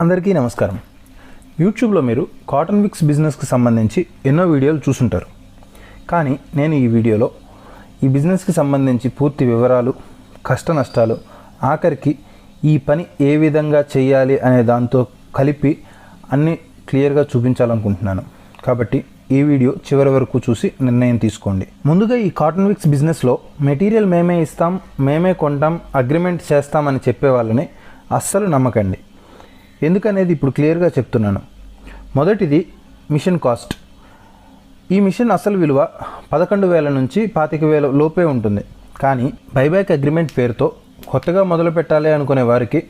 అందరికీ నమస్కారం. యూట్యూబ్లో మీరు కాటన్ విక్స్ బిజినెస్కి సంబంధించి ఎన్నో వీడియోలు చూసుంటారు. కానీ నేను ఈ వీడియోలో ఈ బిజినెస్కి సంబంధించి పూర్తి వివరాలు, కష్ట నష్టాలు, ఆఖరికి ఈ పని ఏ విధంగా చేయాలి అనే దాంతో కలిపి అన్నీ క్లియర్గా చూపించాలనుకుంటున్నాను. కాబట్టి ఈ వీడియో చివరి వరకు చూసి నిర్ణయం తీసుకోండి. ముందుగా ఈ కాటన్ విక్స్ బిజినెస్లో మెటీరియల్ మేమే ఇస్తాం, మేమే కొంటాం, అగ్రిమెంట్ చేస్తామని చెప్పే వాళ్ళని అస్సలు నమ్మకండి. ఎందుకనేది ఇప్పుడు క్లియర్గా చెప్తున్నాను. మొదటిది మిషన్ కాస్ట్. ఈ మిషన్ అసలు విలువ 11,000 నుంచి 25,000 లోపే ఉంటుంది. కానీ బైబ్యాక్ అగ్రిమెంట్ పేరుతో కొత్తగా మొదలు పెట్టాలి అనుకునే వారికి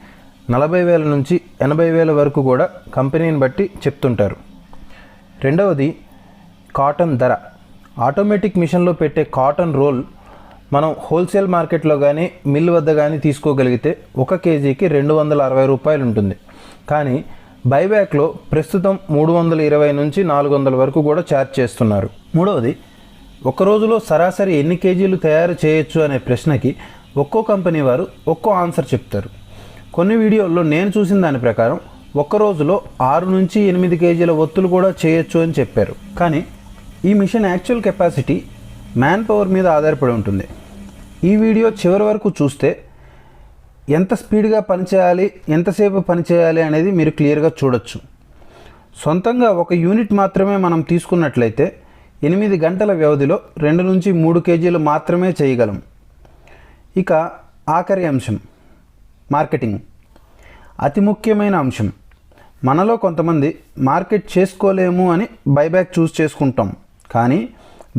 40,000 నుంచి 80,000 వరకు కూడా కంపెనీని బట్టి చెప్తుంటారు. రెండవది కాటన్ ధర. ఆటోమేటిక్ మిషన్లో పెట్టే కాటన్ రోల్ మనం హోల్సేల్ మార్కెట్లో కానీ మిల్ వద్ద కానీ తీసుకోగలిగితే 1 కేజీకి 260 రూపాయలు ఉంటుంది. కానీ బైబ్యాక్లో ప్రస్తుతం 320 నుంచి 400 వరకు కూడా ఛార్జ్ చేస్తున్నారు. మూడవది, ఒక రోజులో సరాసరి ఎన్ని కేజీలు తయారు చేయొచ్చు అనే ప్రశ్నకి ఒక్కో కంపెనీ వారు ఒక్కో ఆన్సర్ చెప్తారు. కొన్ని వీడియోల్లో నేను చూసిన దాని ప్రకారం ఒక్క రోజులో 6 నుంచి 8 కేజీల ఒత్తులు కూడా చేయొచ్చు అని చెప్పారు. కానీ ఈ machine actual capacity manpower మీద ఆధారపడి ఉంటుంది. ఈ వీడియో చివరి వరకు చూస్తే ఎంత స్పీడ్గా పనిచేయాలి, ఎంతసేపు పనిచేయాలి అనేది మీరు క్లియర్గా చూడొచ్చు. సొంతంగా ఒక యూనిట్ మాత్రమే మనం తీసుకున్నట్లయితే 8 గంటల వ్యవధిలో 2 నుంచి 3 కేజీలు మాత్రమే చేయగలం. ఇక ఆఖరి అంశం మార్కెటింగ్. అతి ముఖ్యమైన అంశం. మనలో కొంతమంది మార్కెట్ చేసుకోలేము అని బైబ్యాక్ చూస్ చేసుకుంటాం. కానీ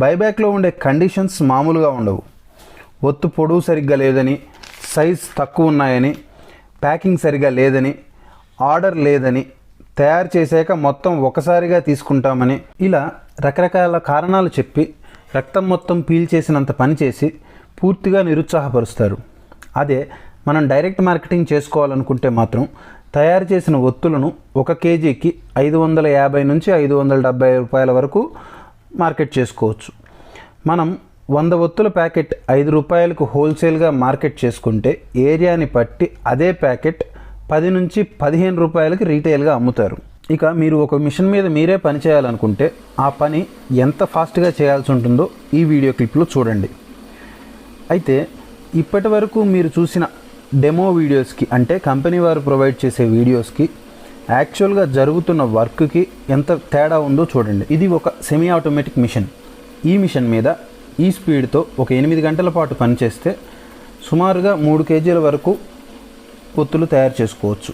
బైబ్యాక్లో ఉండే కండిషన్స్ మామూలుగా ఉండవు. ఒత్తు పొడవు సరిగ్గా లేదని, సైజ్ తక్కువ ఉన్నాయని, ప్యాకింగ్ సరిగ్గా లేదని, ఆర్డర్ లేదని, తయారు చేశాక మొత్తం ఒకసారిగా తీసుకుంటామని, ఇలా రకరకాల కారణాలు చెప్పి రక్తం మొత్తం పీల్చేసినంత పని చేసి పూర్తిగా నిరుత్సాహపరుస్తారు. అదే మనం డైరెక్ట్ మార్కెటింగ్ చేసుకోవాలనుకుంటే మాత్రం తయారు చేసిన ఒత్తులను 1 కేజీకి 550 నుంచి 570 రూపాయల వరకు మార్కెట్ చేసుకోవచ్చు. మనం 100 ఒత్తుల ప్యాకెట్ 5 రూపాయలకు హోల్సేల్గా మార్కెట్ చేసుకుంటే ఏరియాని బట్టి అదే ప్యాకెట్ 10 నుంచి 15 రూపాయలకి రీటైల్గా అమ్ముతారు. ఇక మీరు ఒక మిషన్ మీద మీరే పని చేయాలనుకుంటే ఆ పని ఎంత ఫాస్ట్గా చేయాల్సి ఉంటుందో ఈ వీడియో క్లిప్లో చూడండి. అయితే ఇప్పటి వరకు మీరు చూసిన డెమో వీడియోస్కి, అంటే కంపెనీ వారు ప్రొవైడ్ చేసే వీడియోస్కి యాక్చువల్గా జరుగుతున్న వర్క్కి ఎంత తేడా ఉందో చూడండి. ఇది ఒక సెమీ ఆటోమేటిక్ మిషన్. ఈ మిషన్ మీద ఈ స్పీడ్తో ఒక 8 గంటల పాటు పనిచేస్తే సుమారుగా 3 కేజీల వరకు ఒత్తులు తయారు చేసుకోవచ్చు.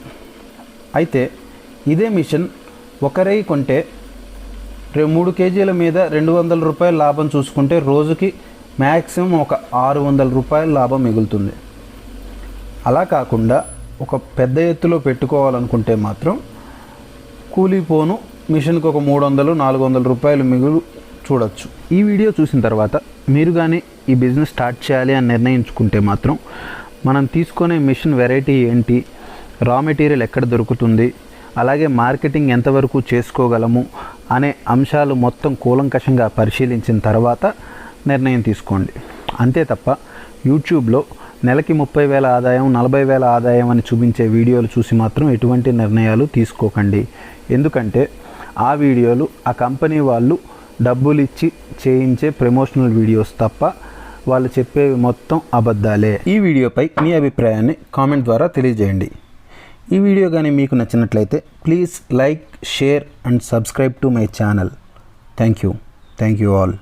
అయితే ఇదే మిషన్ ఒకరై కొంటే 3 కేజీల మీద 200 రూపాయల లాభం చూసుకుంటే రోజుకి మ్యాక్సిమం ఒక 600 రూపాయల లాభం మిగులుతుంది. అలా కాకుండా ఒక పెద్ద ఎత్తులో పెట్టుకోవాలనుకుంటే మాత్రం కూలిపోను మిషన్కి ఒక 300-400 రూపాయలు మిగులు చూడొచ్చు. ఈ వీడియో చూసిన తర్వాత మీరు కానీ ఈ బిజినెస్ స్టార్ట్ చేయాలి అని నిర్ణయించుకుంటే మాత్రం మనం తీసుకునే మిషన్ వెరైటీ ఏంటి, రా మెటీరియల్ ఎక్కడ దొరుకుతుంది, అలాగే మార్కెటింగ్ ఎంతవరకు చేసుకోగలము అనే అంశాలు మొత్తం కూలంకషంగా పరిశీలించిన తర్వాత నిర్ణయం తీసుకోండి. అంతే తప్ప యూట్యూబ్లో నెలకి 30,000 ఆదాయం, 40,000 ఆదాయం అని చూపించే వీడియోలు చూసి మాత్రం ఎటువంటి నిర్ణయాలు తీసుకోకండి. ఎందుకంటే ఆ వీడియోలు ఆ కంపెనీ వాళ్ళు డబ్బులు ఇచ్చి చేయించే ప్రమోషనల్ వీడియోస్ తప్ప వాళ్ళు చెప్పేవి మొత్తం అబద్ధాలే. ఈ వీడియోపై మీ అభిప్రాయాన్ని కామెంట్ ద్వారా తెలియజేయండి. ఈ వీడియో కానీ మీకు నచ్చినట్లయితే please like, share and subscribe to my channel. Thank you all.